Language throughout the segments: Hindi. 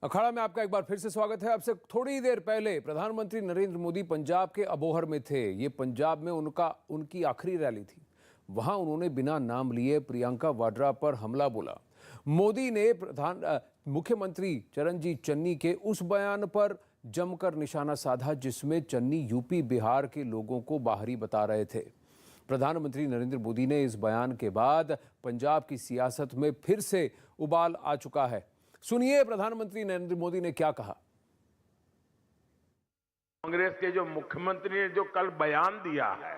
अखाड़ा में आपका एक बार फिर से स्वागत है। अब से थोड़ी देर पहले प्रधानमंत्री नरेंद्र मोदी पंजाब के अबोहर में थे। ये पंजाब में उनकी आखिरी रैली थी। वहां उन्होंने बिना नाम लिए प्रियंका वाड्रा पर हमला बोला। मोदी ने मुख्यमंत्री चरणजीत चन्नी के उस बयान पर जमकर निशाना साधा जिसमें चन्नी यूपी बिहार के लोगों को बाहरी बता रहे थे। प्रधानमंत्री नरेंद्र मोदी ने इस बयान के बाद पंजाब की सियासत में फिर से उबाल आ चुका है। सुनिए प्रधानमंत्री नरेंद्र मोदी ने क्या कहा। कांग्रेस के जो मुख्यमंत्री ने जो कल बयान दिया है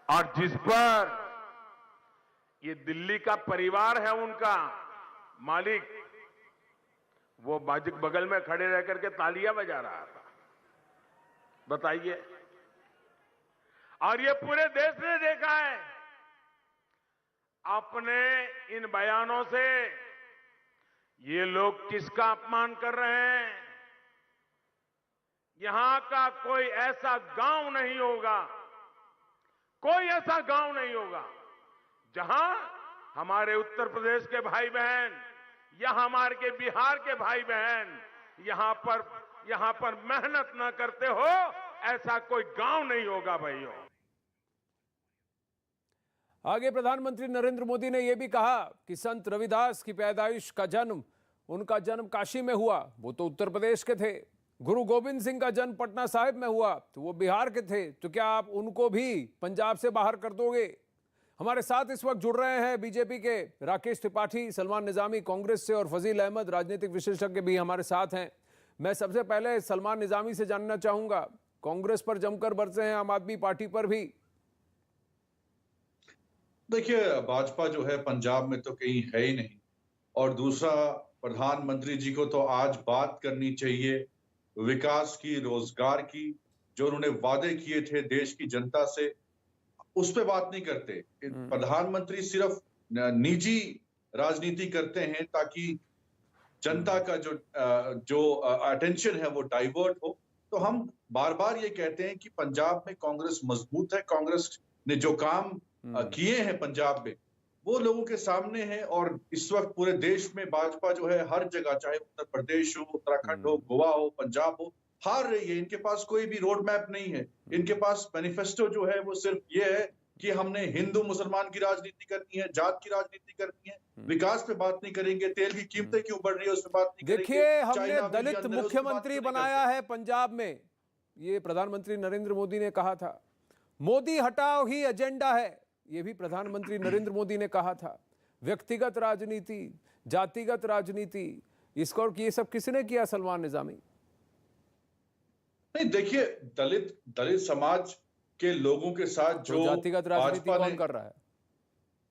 और जिस पर ये दिल्ली का परिवार है उनका मालिक, वो बगल में खड़े रह करके तालियां बजा रहा था। बताइए, और ये पूरे देश ने देखा है। अपने इन बयानों से ये लोग किसका अपमान कर रहे हैं? यहां का कोई ऐसा गांव नहीं होगा, कोई ऐसा गांव नहीं होगा जहां हमारे उत्तर प्रदेश के भाई बहन या हमारे के बिहार के भाई बहन यहां पर मेहनत न करते हो। ऐसा कोई गांव नहीं होगा भाइयों। आगे प्रधानमंत्री नरेंद्र मोदी ने यह भी कहा कि संत रविदास की पैदाइश का जन्म, उनका जन्म काशी में हुआ, वो तो उत्तर प्रदेश के थे। गुरु गोविंद सिंह का जन्म पटना साहिब में हुआ, तो वो बिहार के थे। तो क्या आप उनको भी पंजाब से बाहर कर दोगे? हमारे साथ इस वक्त जुड़ रहे हैं बीजेपी के राकेश त्रिपाठी, सलमान निजामी कांग्रेस से और फजील अहमद राजनीतिक विशेषज्ञ भी हमारे साथ हैं। मैं सबसे पहले सलमान निजामी से जानना चाहूंगा, कांग्रेस पर जमकर बरसे हैं, आम आदमी पार्टी पर भी। देखिए, भाजपा जो है पंजाब में तो कहीं है ही नहीं, और दूसरा प्रधानमंत्री जी को तो आज बात करनी चाहिए विकास की, रोजगार की। जो उन्होंने वादे किए थे देश की जनता से, उस पे बात नहीं करते। प्रधानमंत्री सिर्फ निजी राजनीति करते हैं ताकि जनता का जो अटेंशन है वो डाइवर्ट हो। तो हम बार बार ये कहते हैं कि पंजाब में कांग्रेस मजबूत है। कांग्रेस ने जो काम किए हैं पंजाब में वो लोगों के सामने है, और इस वक्त पूरे देश में भाजपा जो है हर जगह, चाहे उत्तर प्रदेश हो, उत्तराखंड हो, गोवा हो, पंजाब हो, हार रही है। इनके पास कोई भी रोड मैप नहीं है। इनके पास मैनिफेस्टो जो है वो सिर्फ ये है कि हमने हिंदू मुसलमान की राजनीति करनी है, जात की राजनीति करनी है, विकास पे बात नहीं करेंगे। तेल की कीमतें क्यों बढ़ रही है उस पर बात नहीं करेंगे। देखिए, हमने दलित मुख्यमंत्री बनाया है पंजाब में, ये प्रधानमंत्री नरेंद्र मोदी ने कहा था। मोदी हटाओ ही एजेंडा है, ये भी प्रधानमंत्री नरेंद्र मोदी ने कहा था। व्यक्तिगत राजनीति, जातिगत राजनीति, इसको ये सब किसने किया? सलमान निजामी। नहीं, देखिए, दलित समाज के लोगों के साथ जो जातिगत राजनीति कौन कर रहा है?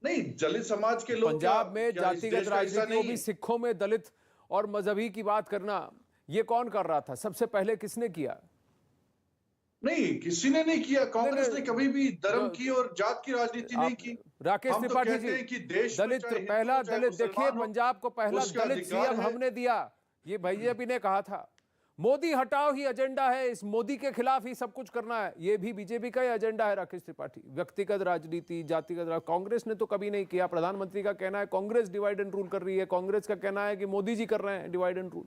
नहीं, दलित समाज के लोग पंजाब में जातिगत राजनीति, वो भी सिखों में दलित और मजहबी की बात करना, ये कौन कर रहा था? सबसे पहले किसने किया? नहीं, किसी ने नहीं किया। कांग्रेस ने कभी भी धर्म की और जात की राजनीति नहीं की। राकेश त्रिपाठी जी, दलित पहला दलित, देखिए पंजाब को पहला दलित सीएम हमने दिया, ये बीजेपी ने कहा था। मोदी हटाओ ही एजेंडा है, इस मोदी के खिलाफ ही सब कुछ करना है, ये भी बीजेपी का ही एजेंडा है। राकेश त्रिपाठी, व्यक्तिगत राजनीति, जातिगत राजनीति कांग्रेस ने तो कभी नहीं किया। प्रधानमंत्री का कहना है कांग्रेस डिवाइड एंड रूल कर रही है, कांग्रेस का कहना है कि मोदी जी कर रहे हैं divide and rule.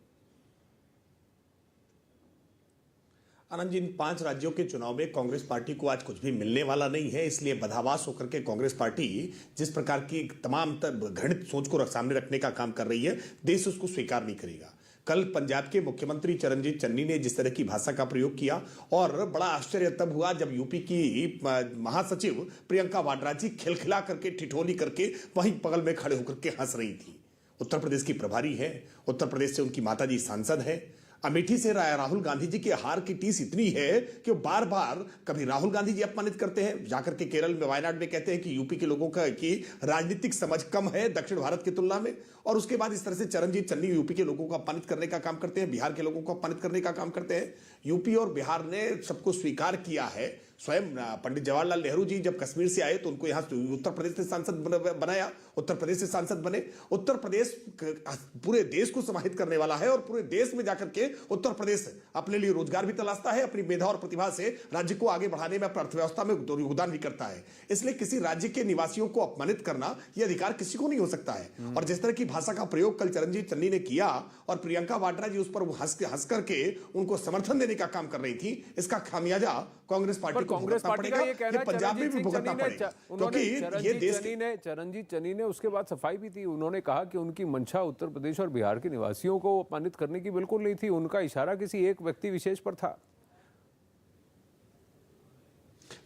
Anand ji, इन 5 राज्यों के चुनाव में कांग्रेस पार्टी को आज कुछ भी मिलने वाला नहीं है, इसलिए बदहवास होकर के कांग्रेस पार्टी जिस प्रकार की तमाम घृणित सोच को सामने रखने का काम कर रही है, देश उसको स्वीकार नहीं करेगा। कल पंजाब के मुख्यमंत्री चरणजीत चन्नी ने जिस तरह की भाषा का प्रयोग किया, और बड़ा आश्चर्य तब हुआ जब यूपी की महासचिव प्रियंका वाड्रा जी खिलखिला करके, ठिठोली करके वहीं बगल में खड़े होकर के हंस रही थी। उत्तर प्रदेश की प्रभारी है, उत्तर प्रदेश से उनकी माताजी सांसद है। अमेठी से राहुल गांधी जी की हार की टीस इतनी है कि बार बार कभी राहुल गांधी जी अपमानित करते हैं, जाकर के केरल में, वायनाड में कहते हैं कि यूपी के लोगों का की राजनीतिक समझ कम है दक्षिण भारत की तुलना में, और उसके बाद इस तरह से चरणजीत चन्नी यूपी के लोगों को अपमानित करने का काम करते हैं, बिहार के लोगों को अपमानित करने का काम करते हैं। यूपी और बिहार ने सबको स्वीकार किया है स्वयं पंडित जवाहरलाल नेहरू जी जब कश्मीर से आए तो उनको यहाँ उत्तर प्रदेश से सांसद बनाया, उत्तर प्रदेश से सांसद बने। उत्तर प्रदेश पूरे देश को समाहित करने वाला है और पूरे देश में जाकर के उत्तर प्रदेश अपने लिए रोजगार भी तलाशता है, अपनी मेधा और प्रतिभा से राज्य को आगे बढ़ाने में, अर्थव्यवस्था में योगदान भी करता है। इसलिए किसी राज्य के निवासियों को अपमानित करना यह अधिकार किसी को नहीं हो सकता है। और जिस तरह की भाषा का प्रयोग कल चरणजीत चन्नी ने किया और प्रियंका वाड्रा जी उस पर हंस करके उनको समर्थन देने का काम कर रही थी, इसका खामियाजा कांग्रेस पार्टी को भुगतना पड़ेगा। ये पंजाब में भी भुगतना पड़ेगा, क्योंकि ये देश चरणजीत चन्नी ने उसके बाद सफाई भी दी। उन्होंने कहा कि उनकी मंशा उत्तर प्रदेश और बिहार के निवासियों को अपमानित करने की बिल्कुल नहीं थी, उनका इशारा किसी एक व्यक्ति विशेष पर था।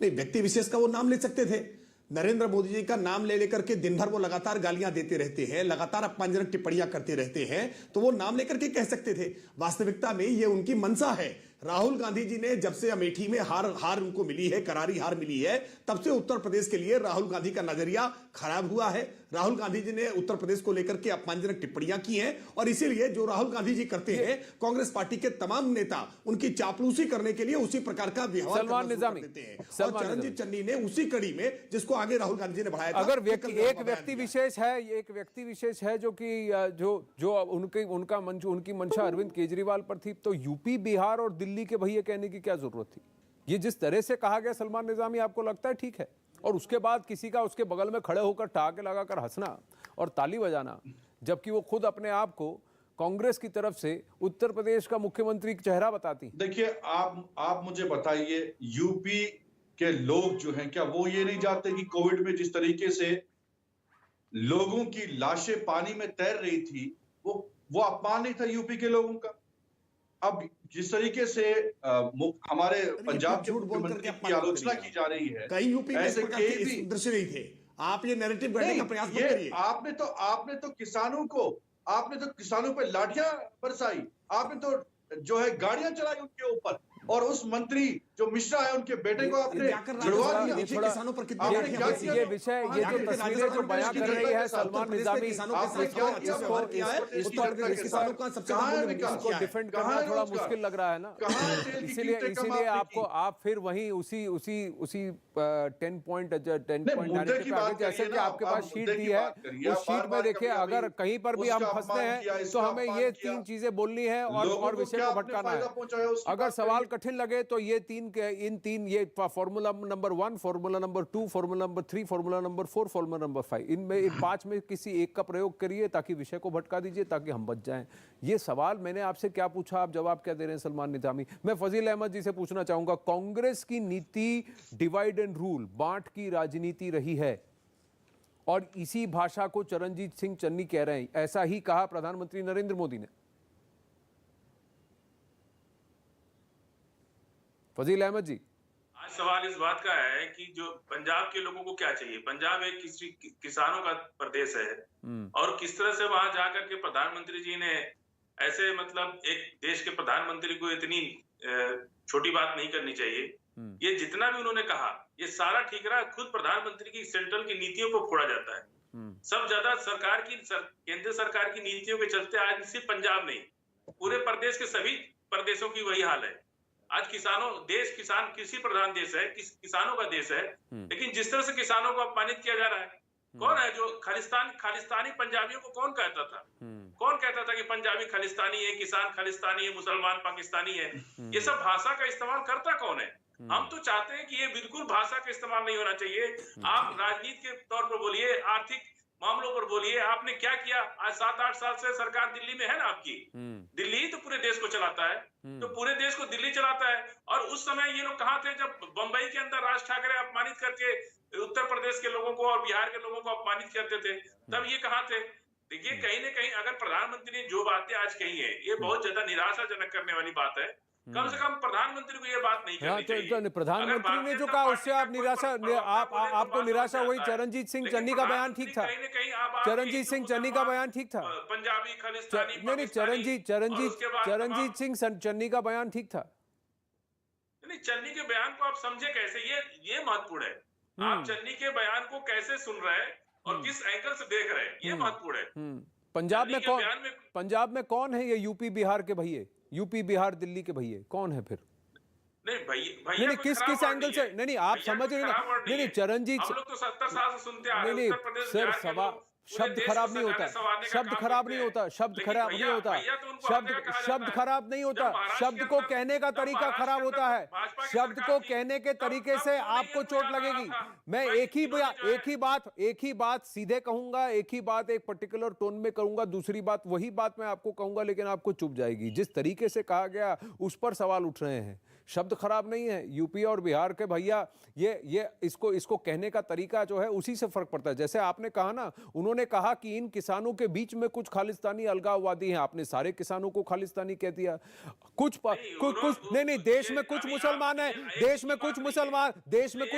नहीं, व्यक्ति विशेष का वो नाम ले सकते थे। नरेंद्र मोदी जी का नाम ले लेकर के दिन भर वो लगातार गालियां देते रहते हैं, लगातार अपमानजनक टिप्पणियां करते रहते हैं, तो वो नाम लेकर के कह सकते थे। वास्तविकता में ये उनकी मंशा है। राहुल गांधी जी ने जब से अमेठी में हार उनको मिली है, करारी हार मिली है, तब से उत्तर प्रदेश के लिए राहुल गांधी का नजरिया खराब हुआ है। राहुल गांधी जी ने उत्तर प्रदेश को लेकर के अपमानजनक टिप्पणियां की हैं और इसीलिए जो राहुल गांधी जी करते हैं, कांग्रेस पार्टी के तमाम नेता उनकी चापलूसी करने के लिए उसी प्रकार का व्यवहार करते हैं। और चरणजीत चन्नी ने उसी कड़ी में, जिसको आगे राहुल गांधी जी ने बढ़ाया था, अगर एक व्यक्ति विशेष है जो कि जो उनकी मंशा अरविंद केजरीवाल पर थी, तो यूपी, बिहार और दिल्ली के भैया कहने की क्या जरूरत थी? ये जिस तरह से कहा गया सलमान निजामी, आपको लगता है ठीक है? और उसके बाद किसी का उसके बगल में खड़े होकर टाके लगाकर हंसना और ताली बजाना, जबकि वो खुद अपने आप को कांग्रेस की तरफ से उत्तर प्रदेश का मुख्यमंत्री चेहरा बताती। देखिए, आप मुझे बताइए, यूपी के लोग जो हैं, क्या वो ये नहीं जानते कि कोविड में जिस तरीके से लोगों की लाशें पानी में तैर रही थी, वो अपमान नहीं था यूपी के लोगों का? अब जिस तरीके से हमारे पंजाब के मुख्यमंत्री की आलोचना की जा रही है, कई यूपी में ऐसे के दृश्य नहीं थे। आप ये नैरेटिव गढ़ने का प्रयास मत करिए। आपने तो किसानों पे लाठियां बरसाई, आपने तो जो है गाड़ियां चलाई उनके ऊपर, और उस मंत्री जो मिश्रा है उनके बेटे को आपने जुड़वा दिया। किसानों पर कितनी ये विषय, ये जो तस्वीरें जो बयां कर रही है सलमान निजामी, इसको डिफेंड करना थोड़ा मुश्किल लग रहा है ना, इसीलिए आप फिर वहीं उसी 10 पॉइंट नैरेटिव पे आगे, जैसे कि आपके पास शीट दी है, उस शीट में देखिए, अगर कहीं पर भी हम फंसते हैं तो हमें ये 3 चीजें बोलनी है और विषय को भटकाना है। अगर सवाल कठिन लगे तो ये इन तीन ये formula number 1, formula number 2, formula number 3, formula number 4, formula number 5, इनमें इन 5 में किसी एक का प्रयोग करिए ताकि विषय को भटका दीजिए, ताकि हम बच जाएं। ये सवाल मैंने आपसे क्या पूछा, आप जवाब क्या दे रहे हैं सलमान निजामी? मैं फजील अहमद जी से पूछना चाहूंगा, कांग्रेस की नीति डिवाइड एंड रूल, बांट की राजनीति रही है और इसी भाषा को चरणजीत सिंह चन्नी कह रहे हैं। ऐसा ही कहा प्रधानमंत्री नरेंद्र मोदी ने। फजील अहमद जी, आज सवाल इस बात का है कि जो पंजाब के लोगों को क्या चाहिए। पंजाब एक किसानों का प्रदेश है और किस तरह से वहां जाकर के प्रधानमंत्री जी ने ऐसे, मतलब एक देश के प्रधानमंत्री को इतनी छोटी बात नहीं करनी चाहिए। ये जितना भी उन्होंने कहा, ये सारा ठीक रहा, खुद प्रधानमंत्री की सेंट्रल की नीतियों को फोड़ा जाता है। सब ज्यादा केंद्र सरकार की नीतियों के चलते आज सिर्फ पंजाब नहीं, पूरे प्रदेश के सभी प्रदेशों की वही हाल है। आज किसान कृषि प्रधान देश है, किसानों का देश है, लेकिन जिस तरह से किसानों को अपमानित किया जा रहा है, कौन है जो खालिस्तानी पंजाबियों को कौन कहता था? कौन कहता था कि पंजाबी खालिस्तानी है, किसान खालिस्तानी है, मुसलमान पाकिस्तानी है? ये सब भाषा का इस्तेमाल करता कौन है? हम तो चाहते हैं कि ये बिल्कुल भाषा का इस्तेमाल नहीं होना चाहिए। आप राजनीति के तौर पर बोलिए, आर्थिक मामलों पर बोलिए, आपने क्या किया? आज 7-8 साल से सरकार दिल्ली में है ना आपकी, दिल्ली ही तो पूरे देश को चलाता है, तो पूरे देश को दिल्ली चलाता है। और उस समय ये लोग कहाँ थे जब बंबई के अंदर राज ठाकरे अपमानित करके उत्तर प्रदेश के लोगों को और बिहार के लोगों को अपमानित करते थे? तब ये कहाँ थे? देखिए, कहीं ना कहीं अगर प्रधानमंत्री ने जो बातें आज कही है, ये बहुत ज्यादा निराशाजनक करने वाली बात है। कम से कम प्रधानमंत्री को ये बात नहीं करनी चाहिए। प्रधानमंत्री ने जो कहा उससे आप आपको निराशा हुई। चरणजीत सिंह चन्नी का बयान ठीक था, चरणजीत सिंह चन्नी का बयान ठीक था, पंजाबी खालिस्तानी नहीं, चरणजीत सिंह चन्नी का बयान ठीक था। नहीं, चन्नी के बयान को आप समझे कैसे, ये महत्वपूर्ण है। आप चन्नी के बयान को कैसे सुन रहे हैं और किस एंगल से देख रहे हैं, ये महत्वपूर्ण है। पंजाब में कौन है ये यूपी बिहार के भैये, यूपी बिहार दिल्ली के भैये कौन है फिर? नहीं भैया नहीं, किस एंगल से? नहीं, आप समझ रहे ना? नहीं, चरणजीत, हम लोग तो 70 साल से सुनते आ रहे हैं। नहीं, उत्तर प्रदेश सर, बिहार के लोग शब्द खराब नहीं होता, शब्द खराब नहीं होता, शब्द खराब नहीं होता, शब्द खराब नहीं होता, शब्द को कहने का तरीका खराब होता है, शब्द को कहने के तरीके से आपको चोट लगेगी। मैं एक ही बात सीधे कहूंगा, एक ही बात एक पर्टिकुलर टोन में कहूंगा, दूसरी बात वही बात मैं आपको कहूंगा, लेकिन आपको चुप जाएगी। जिस तरीके से कहा गया उस पर सवाल उठ रहे हैं। शब्द खराब नहीं है। यूपी और बिहार के भैया, ये इसको कहने का तरीका जो है उसी से फर्क पड़ता है। जैसे आपने कहा ना, उन्होंने कहा कि इन किसानों के बीच में कुछ खालिस्तानी अलगाववादी हैं। आपने सारे किसानों को खालिस्तानी कह दिया। कुछ नहीं, देश में कुछ मुसलमान है, देश में कुछ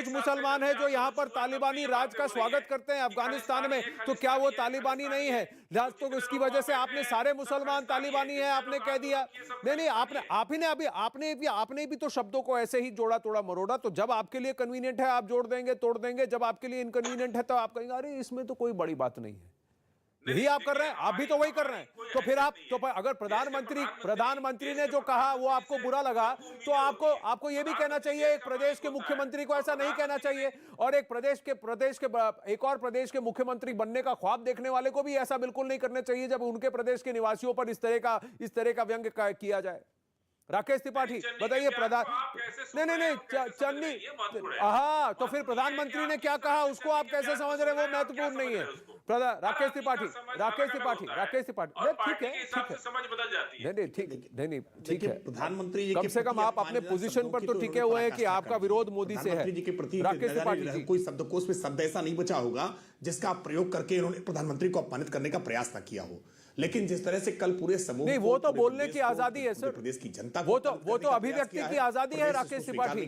मुसलमान है जो यहाँ पर तालिबानी राज का स्वागत करते हैं अफगानिस्तान में। तो क्या वो तालिबानी नहीं है? तो उसकी वजह से आपने सारे मुसलमान तालिबानी है आपने कह दिया। नहीं, आपने भी तो शब्दों को ऐसे ही जोड़ा तोड़ा मरोड़ा। तो जब आपके लिए कन्वीनियंट है आप जोड़ देंगे, तोड़ देंगे, जब आपके लिए इनकन्वीनियंट है तो आप कहेंगे अरे इसमें तो कोई बड़ी बात नहीं है। यही आप कर रहे हैं, आप भी तो वही कर रहे हैं। तो फिर आप तो अगर प्रधानमंत्री ने जो कहा वो आपको बुरा लगा, तो आपको ये भी कहना चाहिए एक प्रदेश के मुख्यमंत्री को ऐसा नहीं कहना चाहिए, और एक एक और प्रदेश के मुख्यमंत्री बनने का ख्वाब देखने वाले को भी ऐसा बिल्कुल नहीं करना चाहिए जब उनके प्रदेश के निवासियों पर इस तरह का व्यंग्य किया जाए। राकेश त्रिपाठी बताइए, नहीं, चन्नी, हाँ, तो फिर प्रधानमंत्री ने क्या कहा उसको आप कैसे समझ रहे हैं? वो महत्वपूर्ण नहीं है। राकेश त्रिपाठी, ठीक है, समझ बदल जाती है। नहीं, ठीक है। प्रधानमंत्री कम से कम आप अपने पोजीशन पर तो टिके हुए हैं कि आपका विरोध मोदी से है। राकेश त्रिपाठी जी, कोई शब्दकोश में शब्द ऐसा नहीं बचा होगा जिसका प्रयोग करके इन्होंने प्रधानमंत्री को अपमानित करने का प्रयास न किया हो। लेकिन जिस तरह से कल पूरे समूह, नहीं, वो तो बोलने की आजादी है सर, प्रदेश की जनता, वो तो अभिव्यक्ति की आजादी है। राकेश त्रिपाठी,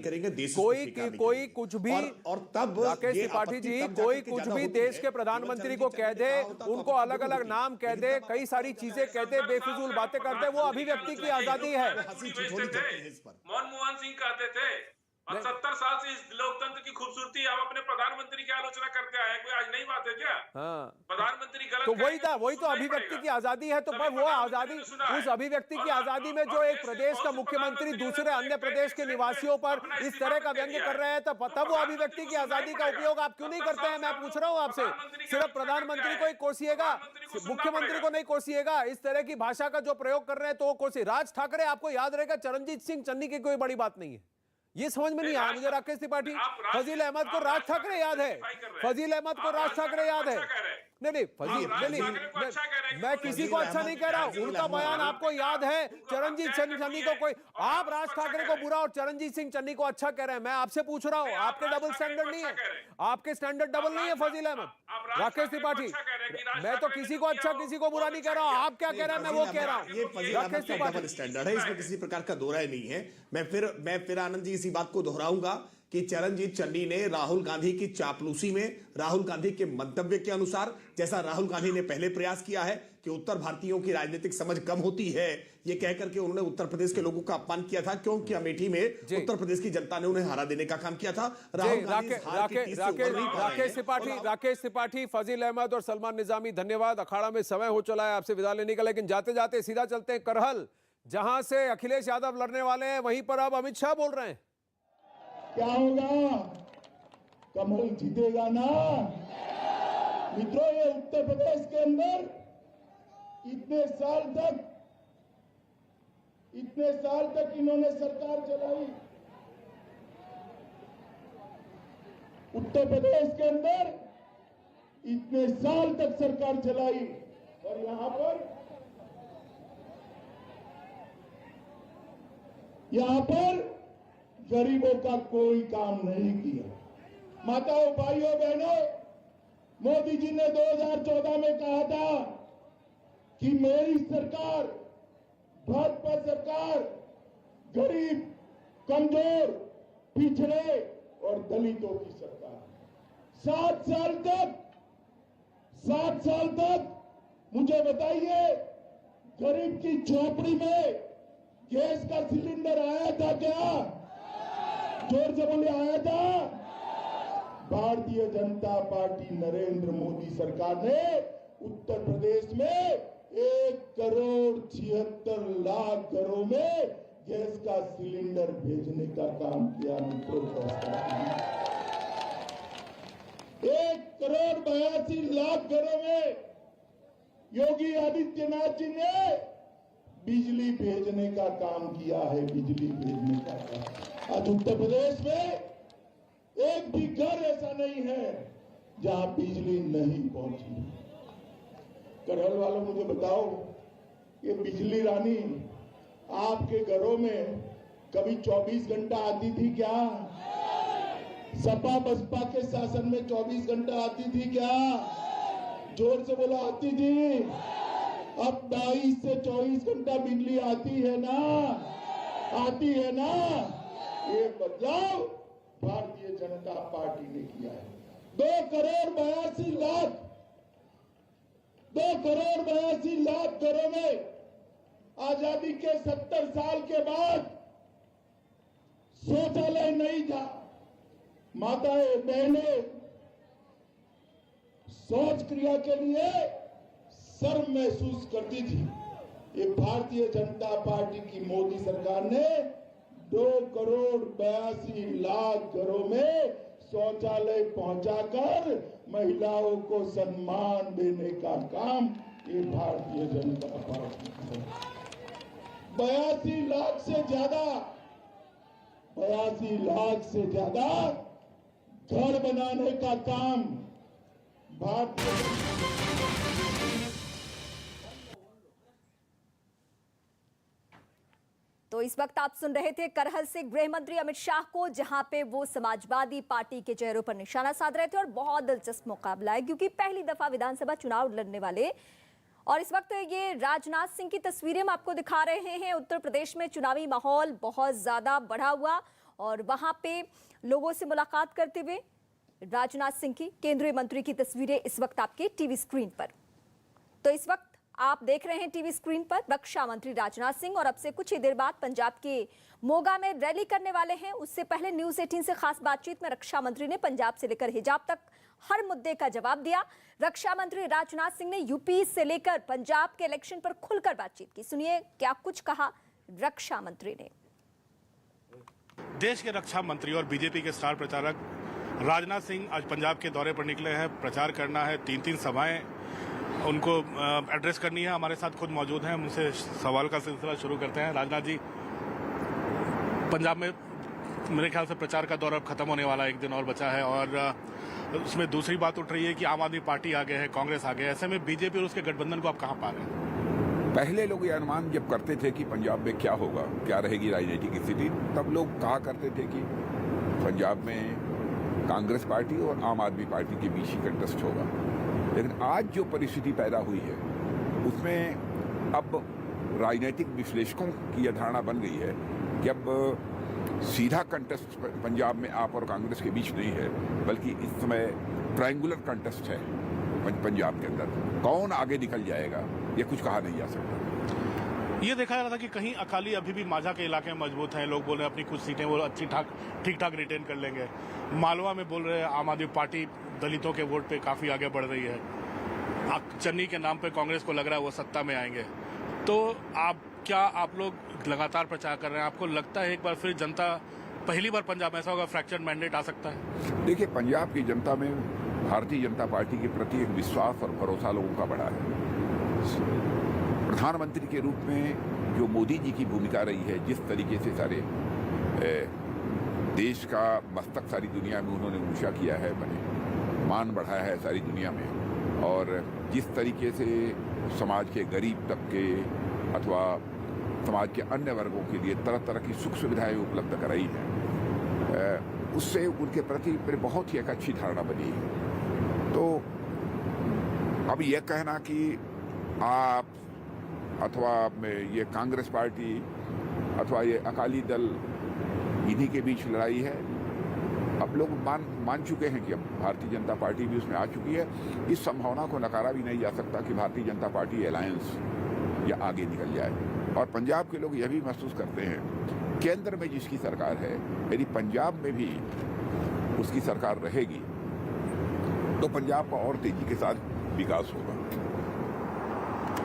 कोई कुछ भी, और तब राकेश त्रिपाठी जी, कोई कुछ भी देश के प्रधानमंत्री को कह दे, उनको अलग अलग नाम कह दे, कई सारी चीजें कहते, बेफिजूल बातें करते, वो अभिव्यक्ति की आजादी है। मनमोहन सिंह कहते थे, और 70 साल से इस लोकतंत्र की खूबसूरती हम अपने प्रधानमंत्री की आलोचना करते आए, कोई आज नई बात है क्या? प्रधानमंत्री गलत, तो वही तो अभिव्यक्ति की आजादी है। तो वो आजादी, उस अभिव्यक्ति की आजादी में जो एक प्रदेश का मुख्यमंत्री दूसरे अन्य प्रदेश के निवासियों पर इस तरह का व्यंग्य कर रहे हैं, तब वो अभिव्यक्ति की आजादी का उपयोग आप क्यों नहीं करते हैं? मैं पूछ रहा हूं आपसे। सिर्फ प्रधानमंत्री को ही कोसिएगा, मुख्यमंत्री को नहीं कोसिएगा। इस तरह की भाषा का जो प्रयोग कर रहे हैं तो वो कोसी। राज ठाकरे, आपको याद रहेगा, चरणजीत सिंह चन्नी की कोई बड़ी बात नहीं है। ये समझ में नहीं आया मुझे। राकेश त्रिपाठी, फजील अहमद को राज ठाकरे याद है, फजील अहमद को राज ठाकरे याद है। नहीं, मैं किसी को अच्छा नहीं कह रहा हूं, उनका बयान आपको याद है। चरणजीत सिंह चन्नी को कोई, आप राज ठाकरे को बुरा और चरणजीत सिंह चन्नी को अच्छा कह रहे हैं। मैं आपसे पूछ रहा हूं, आपके डबल स्टैंडर्ड नहीं है, आपके स्टैंडर्ड डबल नहीं है फजील अहमद। राकेश त्रिपाठी, मैं तो किसी को अच्छा किसी को बुरा नहीं कह रहा हूं। आप क्या कह रहे हैं मैं वो कह रहा हूं। राकेश त्रिपाठी, डबल स्टैंडर्ड है, इसमें किसी प्रकार का दोहराई नहीं है। मैं फिर आनंद जी इसी बात को दोहराऊंगा कि चरणजीत चन्नी ने राहुल गांधी की चापलूसी में, राहुल गांधी के मंतव्य के अनुसार, जैसा राहुल गांधी ने पहले प्रयास किया है कि उत्तर भारतीयों की राजनीतिक समझ कम होती है, ये कहकर के उन्होंने उत्तर प्रदेश के लोगों का अपमान किया था, क्योंकि अमेठी में उत्तर प्रदेश की जनता ने उन्हें हरा देने का काम किया था। राकेश त्रिपाठी, फजील अहमद और सलमान निजामी, धन्यवाद। अखाड़ा में समय हो चला है आपसे विदा लेने का, लेकिन जाते जाते सीधा चलते हैं करहल, जहां से अखिलेश यादव लड़ने वाले हैं। वहीं पर अब अमित शाह बोल रहे हैं। क्या होगा? कमल जीतेगा ना मित्रों। ये उत्तर प्रदेश के अंदर इतने साल तक इन्होंने सरकार चलाई। उत्तर प्रदेश के अंदर इतने साल तक सरकार चलाई, और यहां पर गरीबों का कोई काम नहीं किया। माताओं, भाइयों, बहनों, मोदी जी ने 2014 में कहा था कि मेरी सरकार, भाजपा सरकार, गरीब, कमजोर, पिछड़े और दलितों की सरकार। 7 साल तक मुझे बताइए, गरीब की झोपड़ी में गैस का सिलेंडर आया था क्या? जोर से बोले, आया था? भारतीय जनता पार्टी नरेंद्र मोदी सरकार ने उत्तर प्रदेश में 1,76,00,000 घरों में गैस का सिलेंडर भेजने का काम किया मित्रों। 1,82,00,000 घरों में योगी आदित्यनाथ जी ने बिजली भेजने का काम किया है, बिजली भेजने का काम। आज उत्तर प्रदेश में एक भी घर ऐसा नहीं है जहां बिजली नहीं पहुंची। करहल वालों मुझे बताओ, ये बिजली रानी आपके घरों में कभी 24 घंटा आती थी क्या? सपा बसपा के शासन में 24 घंटा आती थी क्या? जोर से बोलो, आती थी? अब 22 से 24 घंटा बिजली आती है ना? आती है ना? ये बदलाव भारतीय जनता पार्टी ने किया है। 2,82,00,000 घरों में आजादी के 70 साल के बाद शौचालय नहीं था। माताएं बहनें शौच क्रिया के लिए शर्म महसूस करती थी। ये भारतीय जनता पार्टी की मोदी सरकार ने 2,82,00,000 घरों में शौचालय पहुंचाकर महिलाओं को सम्मान देने का काम ये भारतीय जनता पार्टी की है। 82 लाख से ज्यादा घर बनाने का काम भारतीय। तो इस वक्त आप सुन रहे थे करहल से गृह मंत्री अमित शाह को, जहां पे वो समाजवादी पार्टी के चेहरों पर निशाना साध रहे थे। और बहुत दिलचस्प मुकाबला है क्योंकि पहली दफा विधानसभा चुनाव लड़ने वाले, और इस वक्त ये राजनाथ सिंह की तस्वीरें हम आपको दिखा रहे हैं। उत्तर प्रदेश में चुनावी माहौल बहुत ज्यादा बढ़ा हुआ और वहां पे लोगों से मुलाकात करते हुए राजनाथ सिंह की, केंद्रीय मंत्री की तस्वीरें इस वक्त आपके टीवी स्क्रीन पर। तो इस वक्त आप देख रहे हैं टीवी स्क्रीन पर रक्षा मंत्री राजनाथ सिंह, और अब से कुछ ही देर बाद पंजाब के मोगा में रैली करने वाले हैं। उससे पहले न्यूज 18 से खास बातचीत में रक्षा मंत्री ने पंजाब से लेकर हिजाब तक हर मुद्दे का जवाब दिया। रक्षा मंत्री राजनाथ सिंह ने यूपी से लेकर पंजाब के इलेक्शन पर खुलकर बातचीत की। सुनिए क्या कुछ कहा रक्षा मंत्री ने। देश के रक्षा मंत्री और बीजेपी के स्टार प्रचारक राजनाथ सिंह आज पंजाब के दौरे पर निकले हैं। प्रचार करना है, 3 सभाएं उनको एड्रेस करनी है। हमारे साथ खुद मौजूद हैं, उनसे सवाल का सिलसिला शुरू करते हैं। राजनाथ जी, पंजाब में मेरे ख्याल से प्रचार का दौर अब खत्म होने वाला, 1 दिन और बचा है, और उसमें दूसरी बात उठ रही है कि आम आदमी पार्टी आगे है, कांग्रेस आगे है। ऐसे में बीजेपी और उसके गठबंधन को आप कहां पा रहे हैं? पहले लोग ये अनुमान जब करते थे कि पंजाब में क्या होगा, क्या रहेगी राजनीतिक स्थिति, तब लोग कहा करते थे कि पंजाब में कांग्रेस पार्टी और आम आदमी पार्टी के बीच ही कंटेस्ट होगा। लेकिन आज जो परिस्थिति पैदा हुई है उसमें अब राजनीतिक विश्लेषकों की यह धारणा बन गई है कि अब सीधा कंटेस्ट पंजाब में आप और कांग्रेस के बीच नहीं है, बल्कि इस समय ट्रायंगुलर कंटेस्ट है पंजाब के अंदर। कौन आगे निकल जाएगा ये कुछ कहा नहीं जा सकता। ये देखा जा रहा था कि कहीं अकाली अभी भी माझा के इलाके में मजबूत हैं। लोग बोल रहे हैं अपनी कुछ सीटें वो ठीक ठाक रिटेन कर लेंगे। मालवा में बोल रहे हैं आम आदमी पार्टी दलितों के वोट पे काफी आगे बढ़ रही है। चन्नी के नाम पे कांग्रेस को लग रहा है वो सत्ता में आएंगे। तो आप लोग लगातार प्रचार कर रहे हैं, आपको लगता है एक बार फिर जनता, पहली बार पंजाब में ऐसा होगा फ्रैक्चर्ड मैंडेट आ सकता है? देखिए, पंजाब की जनता में भारतीय जनता पार्टी के प्रति एक विश्वास और भरोसा लोगों का बढ़ा है। प्रधानमंत्री के रूप में जो मोदी जी की भूमिका रही है, जिस तरीके से सारे देश का मस्तक सारी दुनिया में उन्होंने ऊंचा किया है, बने मान बढ़ाया है सारी दुनिया में, और जिस तरीके से समाज के गरीब तबके अथवा समाज के अन्य वर्गों के लिए तरह तरह की सुख सुविधाएं उपलब्ध कराई हैं, उससे उनके प्रति बहुत ही एक अच्छी धारणा बनी है। तो अब यह कहना कि आप अथवा ये कांग्रेस पार्टी अथवा ये अकाली दल इन्हीं के बीच लड़ाई है, अब लोग मान चुके हैं कि अब भारतीय जनता पार्टी भी उसमें आ चुकी है। इस संभावना को नकारा भी नहीं जा सकता कि भारतीय जनता पार्टी अलायंस या आगे निकल जाए। और पंजाब के लोग यह भी महसूस करते हैं, केंद्र में जिसकी सरकार है, यदि पंजाब में भी उसकी सरकार रहेगी तो पंजाब का और तेजी के साथ विकास होगा।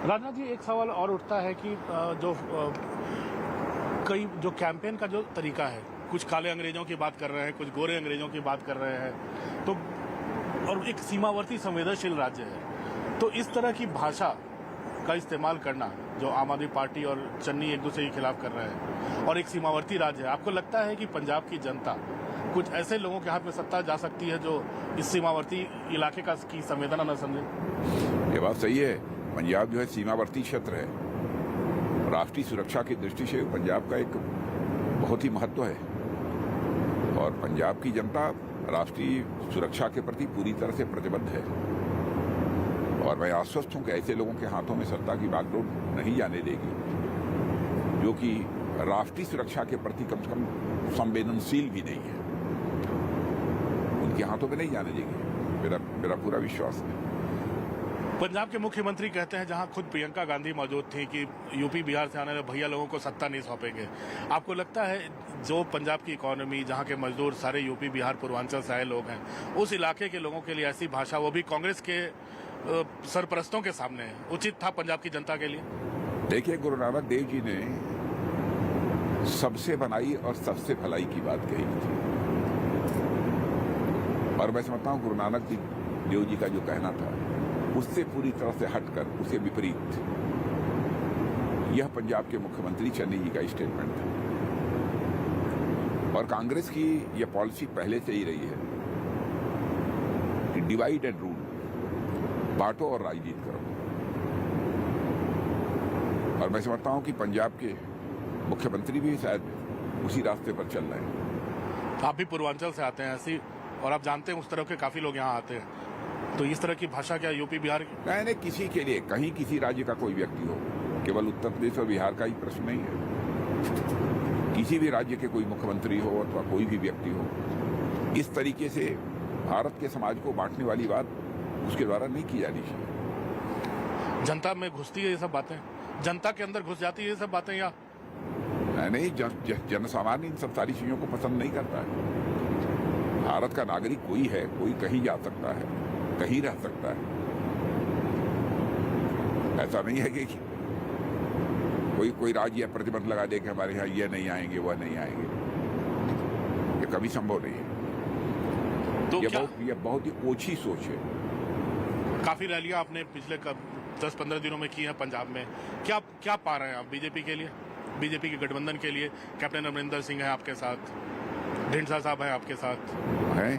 राजनाथ जी, एक सवाल और उठता है कि जो कई जो कैंपेन का जो तरीका है, कुछ काले अंग्रेजों की बात कर रहे हैं, कुछ गोरे अंग्रेजों की बात कर रहे हैं, तो और एक सीमावर्ती संवेदनशील राज्य है, तो इस तरह की भाषा का इस्तेमाल करना जो आम आदमी पार्टी और चन्नी एक दूसरे के खिलाफ कर रहे हैं, और एक सीमावर्ती राज्य है, आपको लगता है कि पंजाब की जनता कुछ ऐसे लोगों के हाथ में सत्ता जा सकती है जो इस सीमावर्ती इलाके की संवेदना न समझे? ये बात सही है। पंजाब जो है सीमावर्ती क्षेत्र है, राष्ट्रीय सुरक्षा की दृष्टि से पंजाब का एक बहुत ही महत्व है, और पंजाब की जनता राष्ट्रीय सुरक्षा के प्रति पूरी तरह से प्रतिबद्ध है। और मैं आश्वस्त हूं कि ऐसे लोगों के हाथों में सत्ता की बागडोर नहीं जाने देगी जो कि राष्ट्रीय सुरक्षा के प्रति कम से कम संवेदनशील भी नहीं है, उनके हाथों में नहीं जाने देगी, मेरा पूरा विश्वास है। पंजाब के मुख्यमंत्री कहते हैं जहां खुद प्रियंका गांधी मौजूद थी कि यूपी बिहार से आने वाले भैया लोगों को सत्ता नहीं सौंपेंगे। आपको लगता है जो पंजाब की इकोनॉमी, जहां के मजदूर सारे यूपी बिहार पूर्वांचल से आए लोग हैं, उस इलाके के लोगों के लिए ऐसी भाषा, वो भी कांग्रेस के सरपरस्तों के सामने, उचित था पंजाब की जनता के लिए? देखिए, गुरु नानक देव जी ने सबसे बनाई और सबसे भलाई की बात कही थी, और मैं समझता हूं गुरु नानक देव जी का जो कहना था उससे पूरी तरह से हटकर, उसके विपरीत यह पंजाब के मुख्यमंत्री चन्नी जी का स्टेटमेंट था। और कांग्रेस की यह पॉलिसी पहले से ही रही है कि डिवाइड एंड रूल, बांटो और राजनीति करो, और मैं समझता हूं कि पंजाब के मुख्यमंत्री भी शायद उसी रास्ते पर चल रहे हैं। आप भी पूर्वांचल से आते हैं ऐसी, और आप जानते हैं उस तरह के काफी लोग यहाँ आते हैं, तो इस तरह की भाषा क्या यूपी बिहार की? नहीं, किसी के लिए, कहीं किसी राज्य का कोई व्यक्ति हो, केवल उत्तर प्रदेश और बिहार का ही प्रश्न नहीं है, किसी भी राज्य के कोई मुख्यमंत्री हो अथवा कोई भी व्यक्ति हो, इस तरीके से भारत के समाज को बांटने वाली बात उसके द्वारा नहीं की जानी चाहिए। जनता में घुसती है ये सब बातें, जनता के अंदर घुस जाती है ये सब बातें, या नहीं? जन सामान्य इन सब सारी चीजों को पसंद नहीं करता है। भारत का नागरिक कोई है, कोई कहीं जा सकता है, कहीं रह सकता है। ऐसा नहीं है कि कोई राज्य प्रतिबंध लगा दे कि हमारे यहाँ ये नहीं आएंगे, वह नहीं आएंगे, ये कभी संभव नहीं है। तो ये बहुत ही ओछी सोच है। काफी रैलियां आपने पिछले 10-15 दिनों में की है पंजाब में, क्या पा रहे हैं आप बीजेपी के लिए, बीजेपी के गठबंधन के लिए? कैप्टन अमरिंदर सिंह है आपके साथ, ढींडसा साहब है आपके साथ, है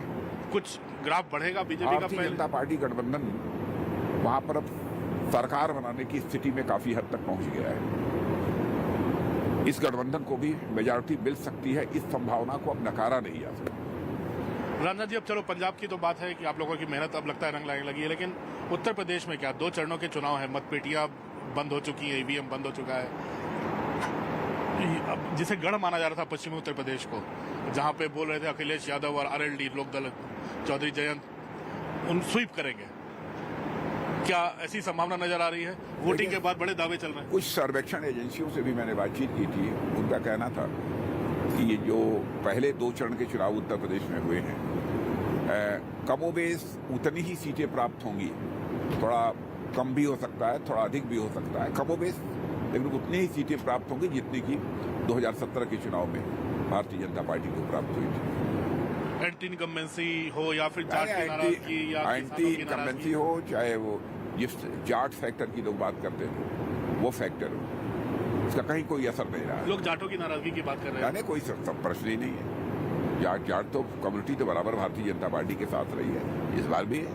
कुछ ग्राफ बढ़ेगा बीजेपी का? भारतीय जनता पार्टी गठबंधन वहां पर अब सरकार बनाने की स्थिति में काफी हद तक पहुंच गया है। इस गठबंधन को भी मेजॉरिटी मिल सकती है, इस संभावना को अब नकारा नहीं जा सकता। राणा जी, अब चलो पंजाब की तो बात है कि आप लोगों की मेहनत अब लगता है रंग लाने लगी है, लेकिन उत्तर प्रदेश में क्या 2 चरणों के चुनाव है, मतपेटियां बंद हो चुकी है, ईवीएम बंद हो चुका है, जिसे गढ़ माना जा रहा था पश्चिमी उत्तर प्रदेश को, जहां पे बोल रहे थे अखिलेश यादव और आरएलडी लोकदल चौधरी जयंत उन स्वीप करेंगे, क्या ऐसी संभावना नजर आ रही है? वोटिंग के बाद बड़े दावे चल रहे हैं। कुछ सर्वेक्षण एजेंसियों से भी मैंने बातचीत की थी, उनका कहना था कि ये जो पहले 2 चरण के चुनाव उत्तर प्रदेश में हुए हैं, कमोबेश उतनी ही सीटें प्राप्त होंगी, थोड़ा कम भी हो सकता है, थोड़ा अधिक भी हो सकता है, कमोबेश लेकिन उतनी ही सीटें प्राप्त होंगी जितनी की 2017 के चुनाव में भारतीय जनता पार्टी को प्राप्त हुई थी। एंटी इनकम्बेंसी हो या फिर जाट की नाराजगी या एंटी इनकम्बेंसी हो, चाहे वो जिस जाट फैक्टर की लोग बात करते थे वो फैक्टर हो, इसका कहीं कोई असर नहीं रहा। लोग जाटों की नाराजगी की बात कर रहे हैं, कोई प्रश्न ही नहीं है। जाट तो कम्युनिटी तो बराबर भारतीय जनता पार्टी के साथ रही है, इस बार भी है।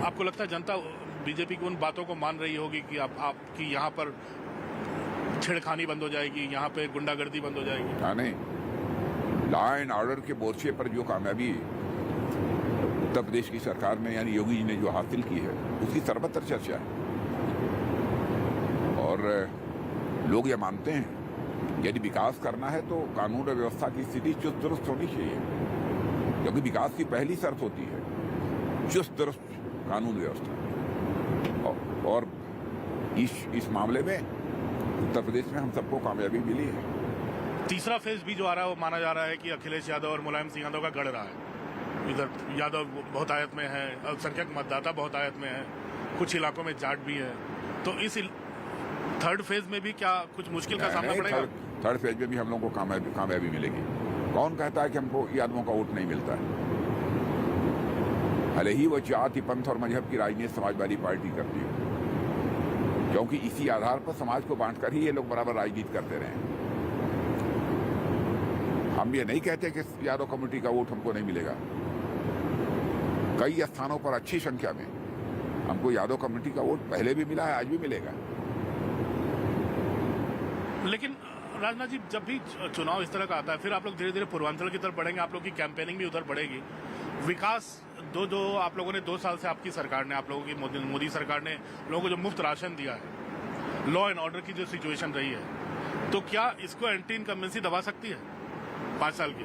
आपको लगता है जनता बीजेपी की उन बातों को मान रही होगी कि आपकी यहाँ पर छेड़खानी बंद हो जाएगी, यहाँ पे गुंडागर्दी बंद हो जाएगी? हाँ, नहीं, लॉ एंड ऑर्डर के मोर्चे पर जो कामयाबी उत्तर प्रदेश की सरकार ने यानी योगी जी ने जो हासिल की है उसकी सर्वत्र चर्चा है, और लोग ये मानते हैं यदि विकास करना है तो कानून और व्यवस्था की स्थिति चुस्त दुरुस्त होनी चाहिए, क्योंकि विकास की पहली शर्त होती है चुस्त दुरुस्त कानून व्यवस्था, और इस मामले में उत्तर प्रदेश में हम सबको कामयाबी मिली है। तीसरा फेज भी जो आ रहा है वो माना जा रहा है कि अखिलेश यादव और मुलायम सिंह यादव का गढ़ रहा है। इधर यादव बहुत आयत में है, अल्पसंख्यक मतदाता बहुत आयत में है, कुछ इलाकों में जाट भी है, तो इस थर्ड फेज में भी क्या कुछ मुश्किल का सामना पड़ेगा? थर्ड फेज में भी हम लोगों को कामयाबी मिलेगी। कौन कहता है कि हमको यादवों का वोट नहीं मिलता है? भले ही वो जाति, पंथ और मजहब की राजनीति समाजवादी पार्टी करती है, क्योंकि इसी आधार पर समाज को बांटकर ही ये लोग बराबर राजनीति करते रहे हैं। हम ये नहीं कहते कि यादव कम्युनिटी का वोट हमको नहीं मिलेगा। कई स्थानों पर अच्छी संख्या में हमको यादव कम्युनिटी का वोट पहले भी मिला है, आज भी मिलेगा। लेकिन राजनाथ जी, जब भी चुनाव इस तरह का आता है, फिर आप लोग धीरे धीरे पूर्वांचल की तरफ बढ़ेंगे, आप लोगों की कैंपेनिंग भी उधर बढ़ेगी। विकास जो आप लोगों ने 2 साल से आपकी सरकार ने, आप लोगों की मोदी सरकार ने लोगों को जो मुफ्त राशन दिया है, लॉ एंड ऑर्डर की जो सिचुएशन रही है, तो क्या इसको एंटी इनकम्बेंसी दबा सकती है 5 साल की?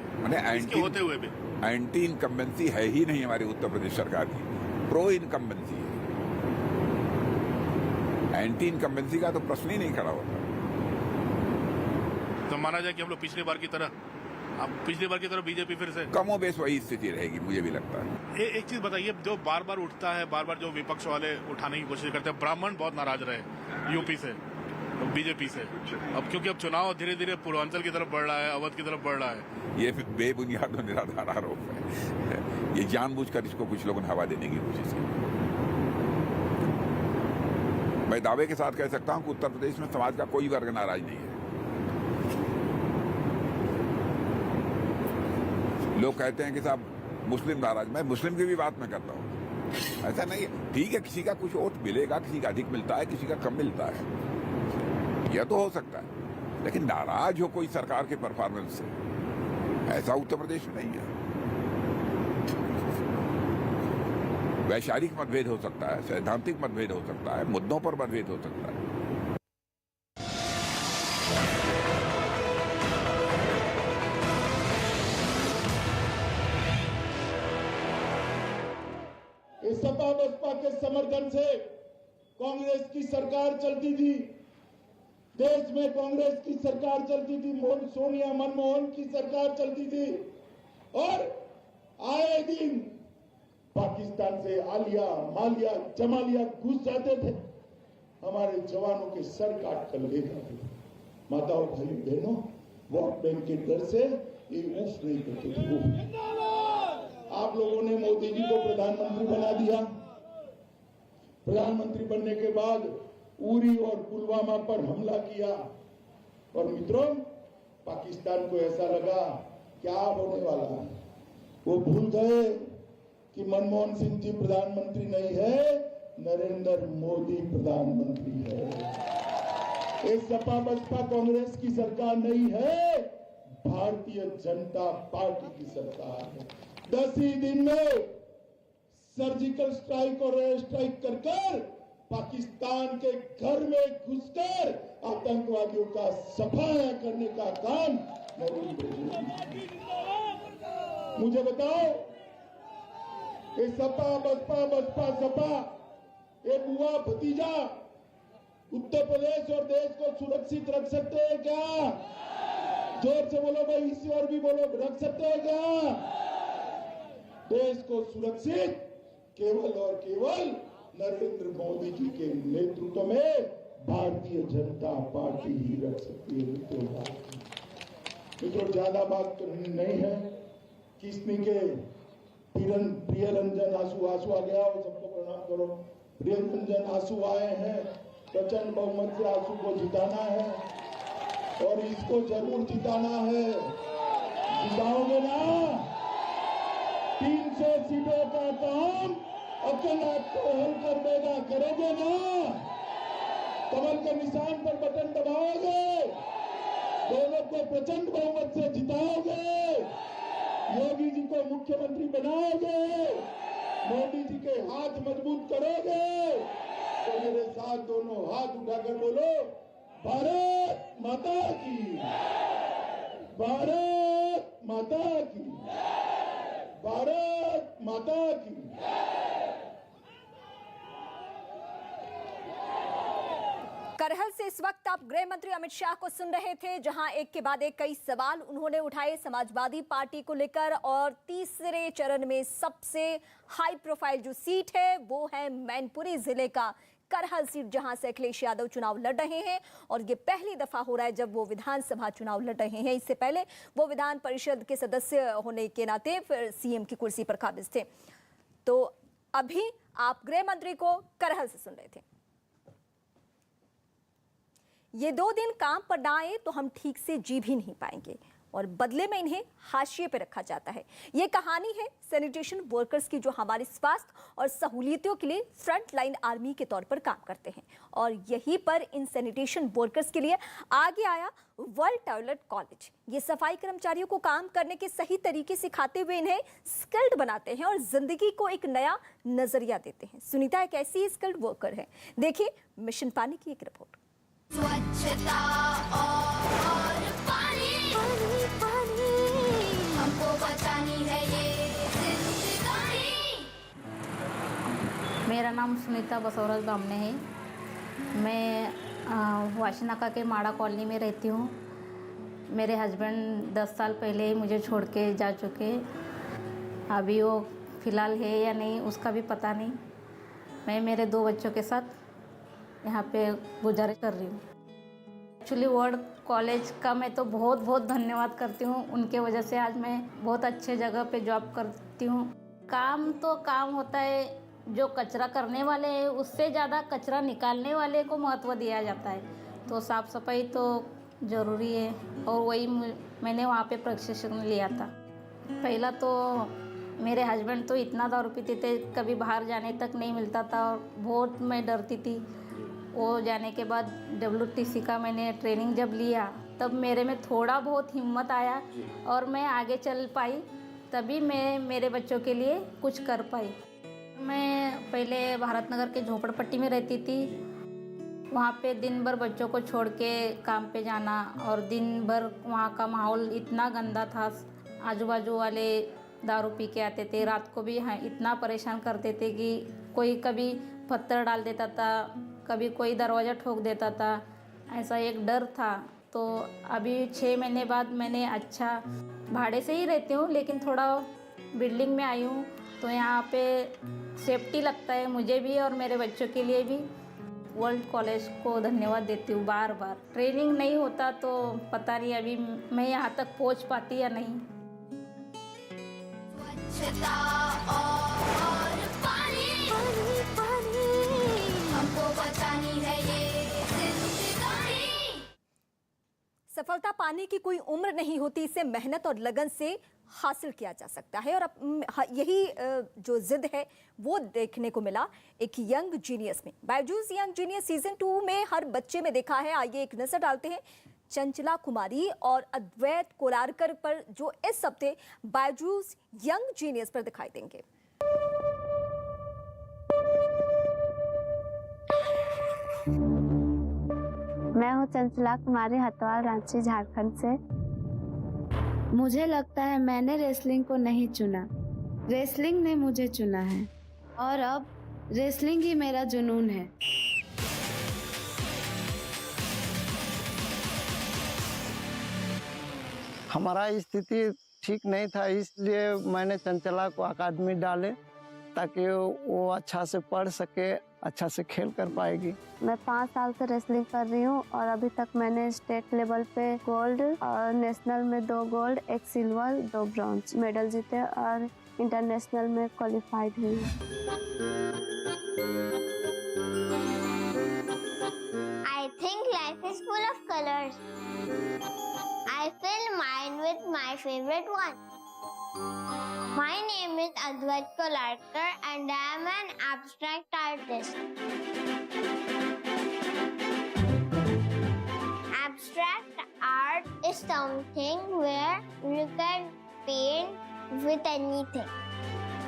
इसके होते हुए भी एंटी इनकम्बेंसी है ही नहीं हमारी उत्तर प्रदेश सरकार की, प्रो इनकम्बेंसी है। एंटी इनकम्बेंसी का तो प्रश्न ही नहीं खड़ा होता। तो माना जाए कि हम लोग पिछली बार की तरह बीजेपी फिर से कमोबेश वही स्थिति रहेगी, मुझे भी लगता है। एक चीज बताइए, जो बार बार उठता है, बार बार जो विपक्ष वाले उठाने की कोशिश करते हैं, ब्राह्मण बहुत नाराज रहे यूपी से, बीजेपी से। अब क्योंकि अब चुनाव धीरे धीरे पूर्वांचल की तरफ बढ़ रहा है, अवध की तरफ बढ़ रहा है। ये बेबुनियाद और निराधार आरोप है। ये जानबूझकर इसको कुछ लोगों ने हवा देने की कोशिश की। मैं दावे के साथ कह सकता हूं कि उत्तर प्रदेश में समाज का कोई वर्ग नाराज नहीं है। लोग कहते हैं कि साहब मुस्लिम नाराज, मैं मुस्लिम की भी बात मैं करता हूं। ऐसा नहीं है, ठीक है, किसी का कुछ वोट मिलेगा, किसी का अधिक मिलता है, किसी का कम मिलता है, यह तो हो सकता है, लेकिन नाराज हो कोई सरकार के परफॉर्मेंस से, ऐसा उत्तर प्रदेश में नहीं है। वैचारिक मतभेद हो सकता है, सैद्धांतिक मतभेद हो सकता है, मुद्दों पर मतभेद हो सकता है। इस सपा बसपा के समर्थन से कांग्रेस की सरकार चलती थी, देश में कांग्रेस की सरकार चलती थी, सोनिया मनमोहन की सरकार चलती थी, और आए दिन पाकिस्तान से आलिया, मालिया, जमालिया घुस जाते थे, हमारे जवानों के सर काट कर ले जाते थे। माताओं, भाई बहनों, वोट बैंक के डर से ये उफ नहीं करते थे। आप लोगों ने मोदी जी को प्रधानमंत्री बना दिया। प्रधानमंत्री बनने के बाद उरी और पुलवामा पर हमला किया, और मित्रों, पाकिस्तान को ऐसा लगा क्या होने वाला है। वो भूल गए कि मनमोहन सिंह जी प्रधानमंत्री नहीं है, नरेंद्र मोदी प्रधानमंत्री है। ये सपा बसपा कांग्रेस की सरकार नहीं है, भारतीय जनता पार्टी की सरकार है। 10 ही दिन में सर्जिकल स्ट्राइक और एयर स्ट्राइक कर पाकिस्तान के घर में घुसकर आतंकवादियों का सफाया करने का काम नरेंद्र मोदी। मुझे बताओ, ये सपा बसपा सपा, ये बुआ भतीजा उत्तर प्रदेश और देश को सुरक्षित रख सकते हैं क्या? जोर से बोलो भाई, इसी और भी बोलो, रख सकते हैं क्या? देश को सुरक्षित केवल और केवल नरेंद्र मोदी जी के नेतृत्व में भारतीय जनता पार्टी ही रख सकती है। मित्रों, ज्यादा बात करनी नहीं है। किसनी के प्रिय रंजन आंसू आ गया हो, सबको प्रणाम करो। प्रिय रंजन आंसू आए हैं, प्रचंड बहुमत से आंसू को जिताना है, और इसको जरूर जिताना है। जिताओगे ना? 300 सीटों का काम अकेला को हल कर देगा, करोगे ना? कमल के निशान पर बटन दबाओगे, दोनों को प्रचंड बहुमत से जिताओगे, योगी जी को मुख्यमंत्री बनाओगे, मोदी जी के हाथ मजबूत करोगे, तो मेरे साथ दोनों हाथ उठाकर बोलो, भारत माता की, भारत माता की, भारत माता की। करहल से इस वक्त आप गृह मंत्री अमित शाह को सुन रहे थे, जहां एक के बाद एक कई सवाल उन्होंने उठाए समाजवादी पार्टी को लेकर। और तीसरे चरण में सबसे हाई प्रोफाइल जो सीट है वो है मैनपुरी जिले का करहल सीट, जहां से अखिलेश यादव चुनाव लड़ रहे हैं और ये पहली दफा हो रहा है जब वो विधानसभा चुनाव लड़ रहे हैं। इससे पहले वो विधान परिषद के सदस्य होने के नाते फिर सीएम की कुर्सी पर काबिज थे। तो अभी आप गृह मंत्री को करहल से सुन रहे थे। ये 2 दिन काम पर ना आए तो हम ठीक से जी भी नहीं पाएंगे और बदले में इन्हें हाशिए पे रखा जाता है। ये कहानी है सैनिटेशन वर्कर्स की, जो हमारे स्वास्थ्य और सहूलियतों के लिए फ्रंट लाइन आर्मी के तौर पर काम करते हैं। और यहीं पर इन सैनिटेशन वर्कर्स के लिए आगे आया वर्ल्ड टॉयलेट कॉलेज। ये सफाई कर्मचारियों को काम करने के सही तरीके सिखाते हुए इन्हें स्किल्ड बनाते हैं और जिंदगी को एक नया नजरिया देते हैं। सुनीता एक ऐसी स्किल्ड वर्कर है। देखिए मिशन पानी की एक रिपोर्ट। स्वच्छता और पानी, पानी, पानी, हमको बचानी है ये जिंदगानी। मेरा नाम सुनीता बसवराज बामने है। मैं वाशीनाका के माड़ा कॉलोनी में रहती हूँ। मेरे हस्बैंड 10 साल पहले ही मुझे छोड़ के जा चुके। अभी वो फ़िलहाल है या नहीं उसका भी पता नहीं। मैं मेरे 2 बच्चों के साथ यहाँ पे गुजारिश कर रही हूँ। एक्चुअली वर्ल्ड कॉलेज का मैं तो बहुत बहुत धन्यवाद करती हूँ। उनके वजह से आज मैं बहुत अच्छे जगह पे जॉब करती हूँ। काम तो काम होता है, जो कचरा करने वाले हैं उससे ज़्यादा कचरा निकालने वाले को महत्व दिया जाता है। तो साफ़ सफाई तो ज़रूरी है और वही मैंने वहाँ पे प्रशिक्षण लिया था। पहला तो मेरे हस्बैंड तो इतना दारू पीते थे, कभी बाहर जाने तक नहीं मिलता था और बहुत मैं डरती थी। वो जाने के बाद WTC का मैंने ट्रेनिंग जब लिया तब मेरे में थोड़ा बहुत हिम्मत आया और मैं आगे चल पाई, तभी मैं मेरे बच्चों के लिए कुछ कर पाई। मैं पहले भारत नगर के झोपड़पट्टी में रहती थी। वहाँ पे दिन भर बच्चों को छोड़ के काम पे जाना और दिन भर वहाँ का माहौल इतना गंदा था। आजू बाजू वाले दारू पी के आते थे, रात को भी इतना परेशान करते थे कि कोई कभी पत्थर डाल देता था, कभी कोई दरवाज़ा ठोक देता था। ऐसा एक डर था। तो अभी 6 महीने बाद मैंने अच्छा भाड़े से ही रहती हूँ लेकिन थोड़ा बिल्डिंग में आई हूँ, तो यहाँ पे सेफ्टी लगता है मुझे भी और मेरे बच्चों के लिए भी। वर्ल्ड कॉलेज को धन्यवाद देती हूँ बार बार। ट्रेनिंग नहीं होता तो पता नहीं अभी मैं यहाँ तक पहुँच पाती या नहीं। स्वच्छता और पानी, पानी, पानी, हमको बचानी है ये जिंदगानी। सफलता पाने की कोई उम्र नहीं होती, इसे मेहनत और लगन से हासिल किया जा सकता है। और यही जो जिद है वो देखने को मिला एक यंग जीनियस में। बायजूस यंग जीनियस सीजन 2 में हर बच्चे में देखा है। आइए एक नजर डालते हैं चंचला कुमारी और अद्वैत कोलारकर पर, जो इस हफ्ते बायजूस यंग जीनियस पर दिखाई देंगे। मैं हूँ चंचला कुमारी, हथवाल, रांची, झारखंड से। मुझे लगता है मैंने रेसलिंग को नहीं चुना, रेसलिंग ने मुझे चुना है और अब रेसलिंग ही मेरा जुनून है। हमारा स्थिति ठीक नहीं था, इसलिए मैंने चंचला को अकादमी डाले ताकि वो अच्छा से पढ़ सके, अच्छा से खेल कर पाएगी। मैं 5 साल से रेसलिंग कर रही हूँ और अभी तक मैंने स्टेट लेवल पे गोल्ड और नेशनल में 2 गोल्ड, 1 सिल्वर, 2 ब्रॉन्ज मेडल जीते और इंटरनेशनल में क्वालिफाइड हुई। I think life is full of colors. I fill mine with my favorite one. My name is Advait Kolarkar and I am an abstract artist. Abstract art is something where you can paint with anything.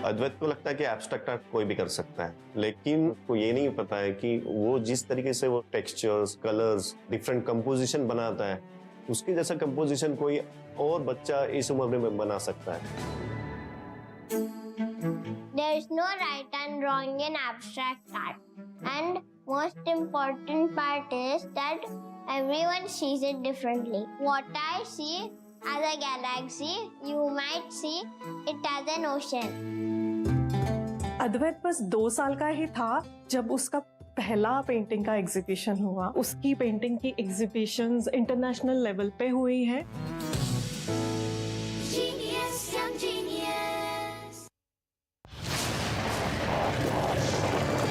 अद्वैत को लगता है कि एब्स्ट्रैक्ट आर्ट कोई भी कर सकता है, लेकिन उसको ये नहीं पता है कि वो जिस तरीके से वो टेक्सचर्स, कलर्स, डिफरेंट कंपोजिशन बनाता है, उसकी जैसा कंपोजिशन कोई और बच्चा इस उम्र में बना सकता है। There is no right and wrong in abstract art. And most important part is that everyone sees it differently. What I see as a galaxy, you might see it as an ocean. अद्वैत बस 2 साल का ही था जब उसका पहला पेंटिंग का एग्जीबिशन हुआ, उसकी पेंटिंग की एग्जीबिशंस इंटरनेशनल लेवल पे हुई है।